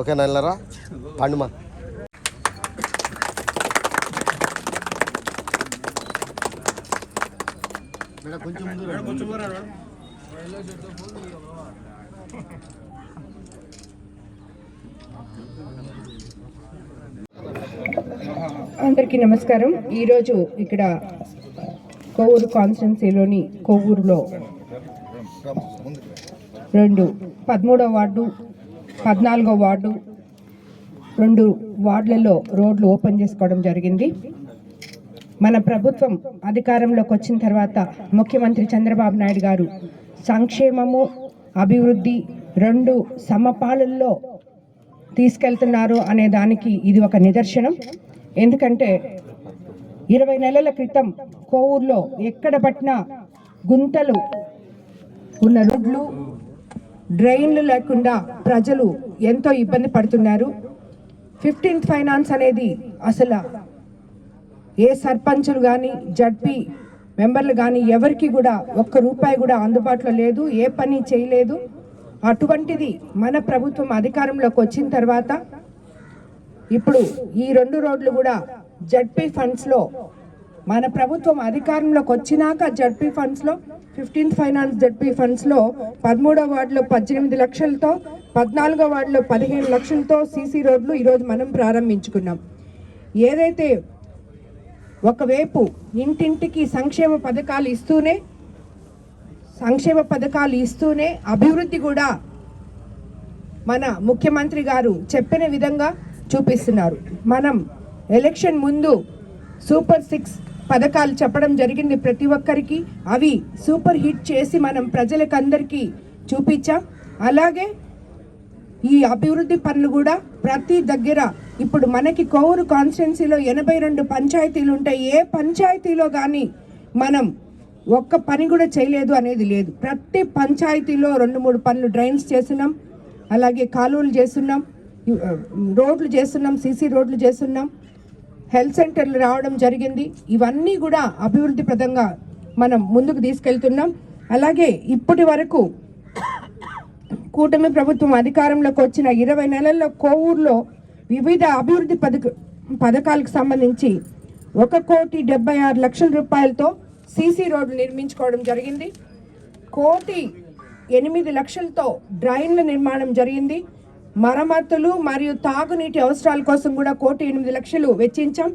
Okay నల్లరా పండుమా అందరికీ నమస్కారం. ఈరోజు ఇక్కడ కొవ్వూరు కాన్స్టిట్యున్సీలోని కొవ్వూరులో 13వ వార్డు 14వ వార్డు 2 వార్డులలో రోడ్లు ఓపెన్ చేసుకోవడం జరిగింది. మన ప్రభుత్వం అధికారంలోకి వచ్చిన తర్వాత ముఖ్యమంత్రి చంద్రబాబు నాయుడు గారు సంక్షేమము అభివృద్ధి 2 సమపాలల్లో తీసుకెళ్తున్నారు అనే దానికి ఇది ఒక నిదర్శనం. ఎందుకంటే 20 నెలల క్రితం కొవ్వూరులో ఎక్కడ పట్టినా గుంతలు ఉన్న రోడ్లు, డ్రైన్లు లేకుండా ప్రజలు ఎంతో ఇబ్బంది పడుతున్నారు. 15th ఫైనాన్స్ అనేది అసలు ఏ సర్పంచులు కానీ జడ్పీ మెంబర్లు కానీ ఎవరికి కూడా ₹1 కూడా అందుబాటులో లేదు, ఏ పని చేయలేదు. అటువంటిది మన ప్రభుత్వం అధికారంలోకి వచ్చిన తర్వాత ఇప్పుడు ఈ 2 రోడ్లు కూడా జడ్పీ ఫండ్స్లో మన ప్రభుత్వం అధికారంలోకి వచ్చినాక జడ్పీ ఫండ్స్లో 15th ఫైనాన్స్ జడ్పీ ఫండ్స్లో 13వ వార్డులో 18 లక్షలతో 14వ వార్డులో 15 లక్షలతో సీసీ రోడ్లు ఈరోజు మనం ప్రారంభించుకున్నాం. ఏదైతే ఒకవైపు ఇంటింటికి సంక్షేమ పథకాలు ఇస్తూనే అభివృద్ధి కూడా మన ముఖ్యమంత్రి గారు చెప్పిన విధంగా చూపిస్తున్నారు. మనం ఎలక్షన్ ముందు సూపర్ 6 పథకాలు చెప్పడం జరిగింది ప్రతి ఒక్కరికి. అవి సూపర్ హిట్ చేసి మనం ప్రజలకందరికీ చూపించాం. అలాగే ఈ అభివృద్ధి పనులు కూడా ప్రతి దగ్గర ఇప్పుడు మనకి కొవ్వూరు కాన్స్టిట్యున్సీలో 82 పంచాయతీలు ఉంటాయి. ఏ పంచాయతీలో కానీ మనం ఒక్క పని కూడా చేయలేదు అనేది లేదు. ప్రతి పంచాయతీలో 2-3 పనులు డ్రైన్స్ చేస్తున్నాం, అలాగే కాలువలు చేస్తున్నాం, రోడ్లు చేస్తున్నాం, సీసీ రోడ్లు చేస్తున్నాం, హెల్త్ సెంటర్లు రావడం జరిగింది. ఇవన్నీ కూడా అభివృద్ధి ప్రదంగా మనం ముందుకు తీసుకెళ్తున్నాం. అలాగే ఇప్పటి వరకు కూటమి ప్రభుత్వం అధికారంలోకి వచ్చిన 20 నెలల్లో కొవ్వూరులో వివిధ అభివృద్ధి పథకాలకు సంబంధించి ₹1,76,00,000 సీసీ రోడ్లు నిర్మించుకోవడం జరిగింది. 1,08,00,000 డ్రైన్ల నిర్మాణం జరిగింది. మరమ్మతులు మరియు తాగునీటి అవసరాల కోసం కూడా 1,08,00,000 వెచ్చించాం.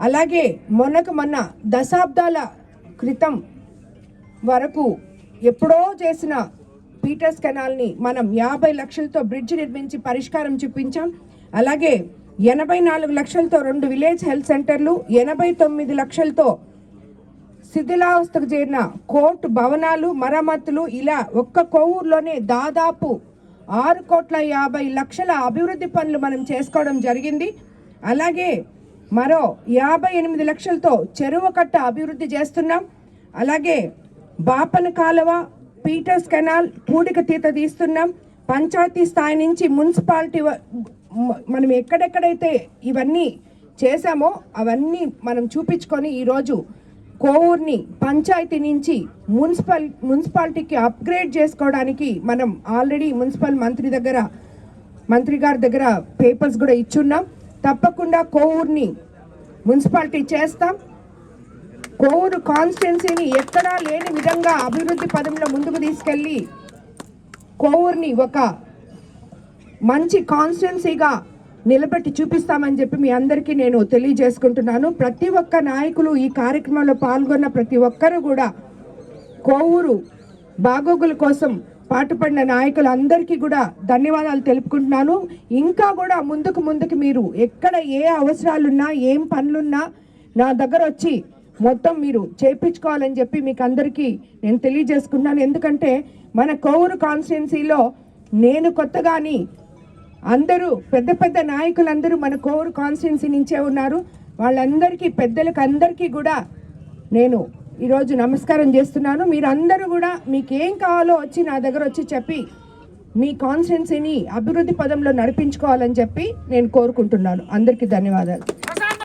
అలాగే మొన్న దశాబ్దాల క్రితం వరకు ఎప్పుడో చేసిన పీటర్స్ కెనాల్ని మనం 50 లక్షలతో బ్రిడ్జ్ నిర్మించి పరిష్కారం చూపించాం. అలాగే 84 లక్షలతో 2 విలేజ్ హెల్త్ సెంటర్లు, 89 లక్షలతో శిథిలావస్థకు చేరిన కోర్టు భవనాలు మరమ్మతులు, ఇలా ఒక్క కొవ్వూరులోనే దాదాపు 6,50,00,000 అభివృద్ధి పనులు మనం చేసుకోవడం జరిగింది. అలాగే మరో 58 లక్షలతో చెరువు కట్ట అభివృద్ధి చేస్తున్నాం. అలాగే బాపన కాలువ, పీటర్స్ కెనాల్ పూడిక తీత తీస్తున్నాం. పంచాయతీ స్థాయి నుంచి మున్సిపాలిటీ మనం ఎక్కడెక్కడైతే ఇవన్నీ చేశామో అవన్నీ మనం చూపించుకొని ఈరోజు కొవ్వూరుని పంచాయతీ నుంచి మున్సిపాలిటీకి అప్గ్రేడ్ చేసుకోవడానికి మనం ఆల్రెడీ మున్సిపల్ మంత్రి గారి దగ్గర పేపర్స్ కూడా ఇచ్చున్నాం. తప్పకుండా కొవ్వూరుని మున్సిపాలిటీ చేస్తాం. కొవ్వూరు కాన్స్టిట్యున్సీని ఎక్కడా లేని విధంగా అభివృద్ధి పదంలో ముందుకు తీసుకెళ్ళి కొవ్వూరుని ఒక మంచి కాన్స్టిట్యున్సీగా నిలబెట్టి చూపిస్తామని చెప్పి మీ అందరికీ నేను తెలియజేసుకుంటున్నాను. ప్రతి ఒక్క నాయకులు ఈ కార్యక్రమంలో పాల్గొన్న ప్రతి ఒక్కరూ కూడా కొవ్వూరు బాగోగుల కోసం పాటుపడిన నాయకులందరికీ కూడా ధన్యవాదాలు తెలుపుకుంటున్నాను. ఇంకా కూడా ముందుకు మీరు ఎక్కడ ఏ అవసరాలున్నా ఏం పనులున్నా నా దగ్గర వచ్చి మొత్తం మీరు చేయించుకోవాలని చెప్పి మీకు అందరికీ నేను తెలియజేసుకుంటున్నాను. ఎందుకంటే మన కొవ్వూరు కాన్స్టిట్యున్సీలో నేను కొత్తగాని అందరూ పెద్ద నాయకులందరూ మన కొవ్వూరు కాన్స్టిట్యున్సీ నుంచే ఉన్నారు. వాళ్ళందరికీ పెద్దలకు అందరికీ కూడా నేను ఈరోజు నమస్కారం చేస్తున్నాను. మీరందరూ కూడా మీకు ఏం కావాలో వచ్చి నా దగ్గర వచ్చి చెప్పి మీ కాన్స్టిట్యున్సీని అభివృద్ధి పదంలో నడిపించుకోవాలని చెప్పి నేను కోరుకుంటున్నాను. అందరికీ ధన్యవాదాలు.